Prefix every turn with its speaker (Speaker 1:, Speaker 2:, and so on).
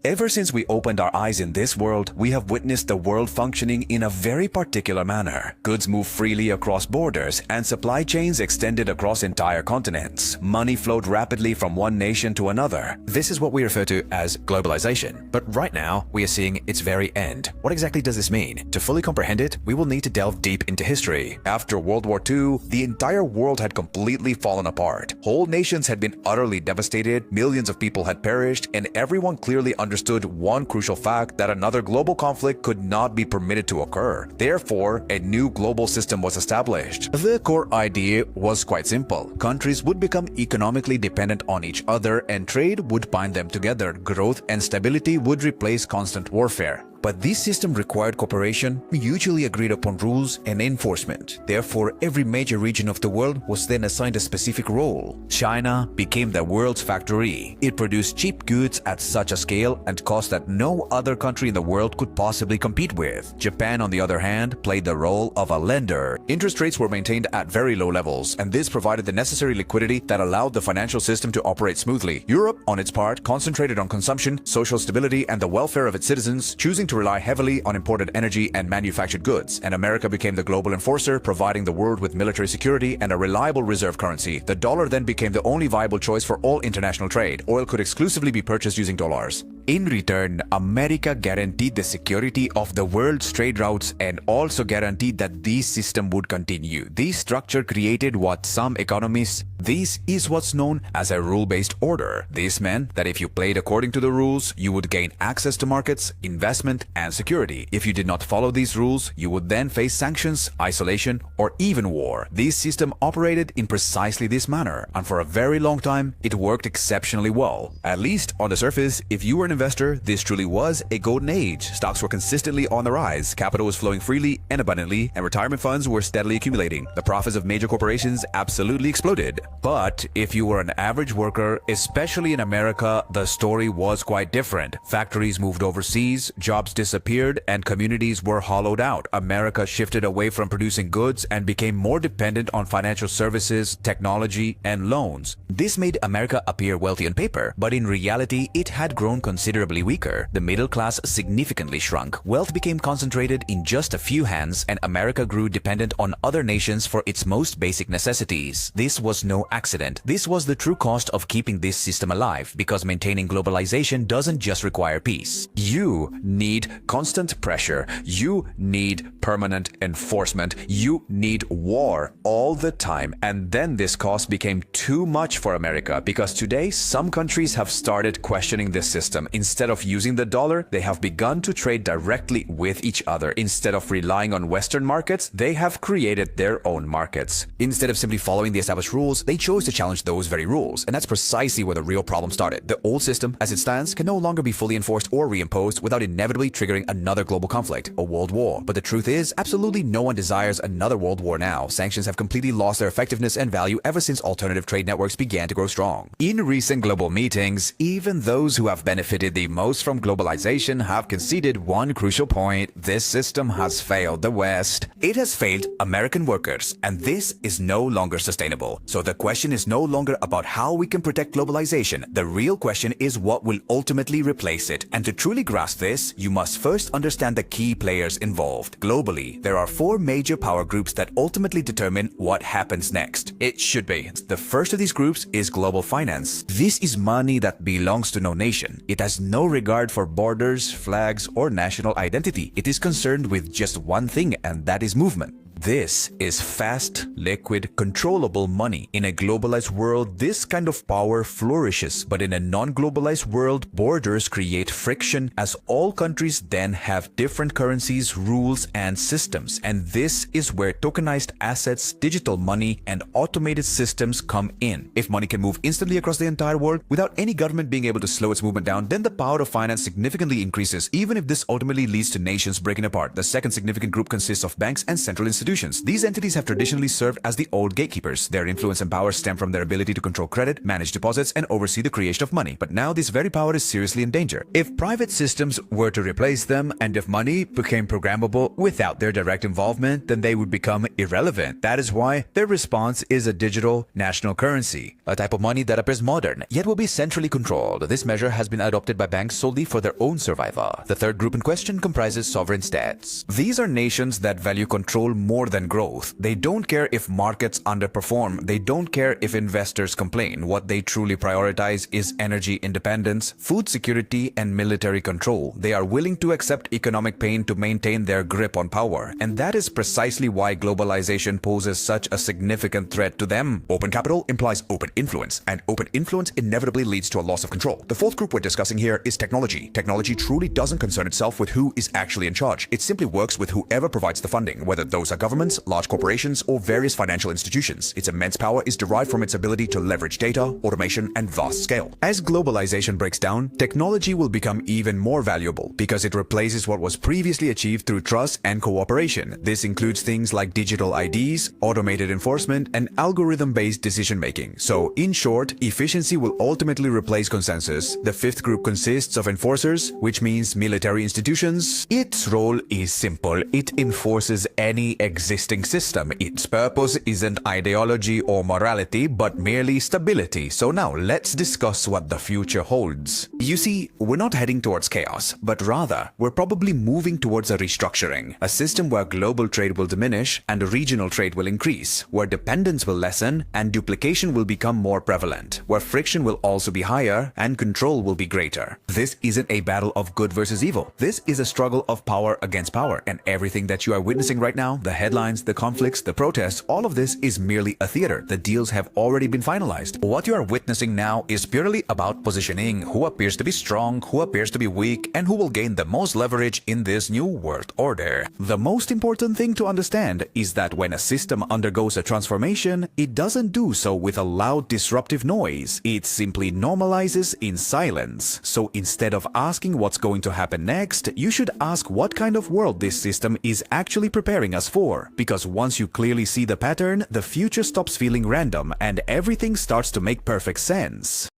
Speaker 1: Ever since we opened our eyes in this world, we have witnessed the world functioning in a very particular manner. Goods move freely across borders and supply chains extended across entire continents. Money flowed rapidly from one nation to another.
Speaker 2: This is what we refer to as globalization. But right now, we are seeing its very end. What exactly does this mean? To fully comprehend it, we will need to delve deep into history.
Speaker 1: After World War II, the entire world had completely fallen apart. Whole nations had been utterly devastated, millions of people had perished, and everyone clearly understood one crucial fact, that another global conflict could not be permitted to occur. Therefore, a new global system was established.
Speaker 2: The core idea was quite simple. Countries would become economically dependent on each other and trade would bind them together. Growth and stability would replace constant warfare. But this system required cooperation, mutually agreed upon rules, and enforcement. Therefore, every major region of the world was then assigned a specific role. China became the world's factory. It produced cheap goods at such a scale and cost that no other country in the world could possibly compete with. Japan, on the other hand, played the role of a lender. Interest rates were maintained at very low levels, and this provided the necessary liquidity that allowed the financial system to operate smoothly. Europe, on its part, concentrated on consumption, social stability, and the welfare of its citizens, choosing to rely heavily on imported energy and manufactured goods, and America became the global enforcer, providing the world with military security and a reliable reserve currency. The dollar then became the only viable choice for all international trade. Oil could exclusively be purchased using dollars. In return, America guaranteed the security of the world's trade routes and also guaranteed that this system would continue. This structure created what some economists, this is what's known as a rule-based order. This meant that if you played according to the rules, you would gain access to markets, investment, and security. If you did not follow these rules, you would then face sanctions, isolation, or even war. This system operated in precisely this manner, and for a very long time, it worked exceptionally well. At least on the surface, if you were an investor, this truly was a golden age. Stocks were consistently on the rise, capital was flowing freely and abundantly, and retirement funds were steadily accumulating. The profits of major corporations absolutely exploded. But if you were an average worker, especially in America, the story was quite different. Factories moved overseas, jobs disappeared, and communities were hollowed out. America shifted away from producing goods and became more dependent on financial services, technology, and loans. This made America appear wealthy on paper, but in reality, it had grown considerably weaker. The middle class significantly shrunk. Wealth became concentrated in just a few hands, and America grew dependent on other nations for its most basic necessities. This was no accident. This was the true cost of keeping this system alive, because maintaining globalization doesn't just require peace. You need constant pressure. You need permanent enforcement. You need war all the time. And then this cost became too much for America, because today some countries have started questioning this system. Instead of using the dollar, they have begun to trade directly with each other. Instead of relying on Western markets, they have created their own markets. Instead of simply following the established rules, they chose to challenge those very rules. And that's precisely where the real problem started. The old system, as it stands, can no longer be fully enforced or reimposed without inevitably triggering another global conflict, a world war. But the truth is, absolutely no one desires another world war now. Sanctions have completely lost their effectiveness and value ever since alternative trade networks began to grow strong. In recent global meetings, even those who have benefited the most from globalization have conceded one crucial point: this system has failed the West. It has failed American workers, and this is no longer sustainable. So the question is no longer about how we can protect globalization. The real question is what will ultimately replace it. And to truly grasp this, you must first understand the key players involved. Globally, there are four major power groups that ultimately determine what happens next. It should be. The first of these groups is global finance. This is money that belongs to no nation. It has no regard for borders, flags, or national identity. It is concerned with just one thing, and that is movement. This is fast, liquid, controllable money. In a globalized world, this kind of power flourishes, but in a non-globalized world, borders create friction, as all countries then have different currencies, rules, and systems. And this is where tokenized assets, digital money, and automated systems come in. If money can move instantly across the entire world without any government being able to slow its movement down, then the power of finance significantly increases, even if this ultimately leads to nations breaking apart. The second significant group consists of banks and central institutions.
Speaker 1: institutions. These entities have traditionally served as the old gatekeepers. Their influence and power stem from their ability to control credit, manage deposits, and oversee the creation of money. But now this very power is seriously in danger. If private systems were to replace them, and if money became programmable without their direct involvement, then they would become irrelevant. That is why their response is a digital national currency, a type of money that appears modern, yet will be centrally controlled. This measure has been adopted by banks solely for their own survival. The third group in question comprises sovereign states. These are nations that value control more than growth. They don't care if markets underperform. They don't care if investors complain. What they truly prioritize is energy independence, food security, and military control. They are willing to accept economic pain to maintain their grip on power. And that is precisely why globalization poses such a significant threat to them. Open capital implies open influence, and open influence inevitably leads to a loss of control. The fourth group we're discussing here is technology. Technology truly doesn't concern itself with who is actually in charge. It simply works with whoever provides the funding, whether those are governments, large corporations, or various financial institutions. Its immense power is derived from its ability to leverage data, automation, and vast scale. As globalization breaks down, technology will become even more valuable because it replaces what was previously achieved through trust and cooperation. This includes things like digital IDs, automated enforcement, and algorithm-based decision-making. So, in short, efficiency will ultimately replace consensus. The fifth group consists of enforcers, which means military institutions. Its role is simple. It enforces any existing system. Its purpose isn't ideology or morality, but merely stability. So now, let's discuss what the future holds. You see, we're not heading towards chaos, but rather, we're probably moving towards a restructuring. A system where global trade will diminish and regional trade will increase, where dependence will lessen and duplication will become more prevalent, where friction will also be higher and control will be greater. This isn't a battle of good versus evil. This is a struggle of power against power, and everything that you are witnessing right now, the headlines, the conflicts, the protests, all of this is merely a theater. The deals have already been finalized. What you are witnessing now is purely about positioning, who appears to be strong, who appears to be weak, and who will gain the most leverage in this new world order. The most important thing to understand is that when a system undergoes a transformation, it doesn't do so with a loud disruptive noise. It simply normalizes in silence. So instead of asking what's going to happen next, you should ask what kind of world this system is actually preparing us for. Because once you clearly see the pattern, the future stops feeling random and everything starts to make perfect sense.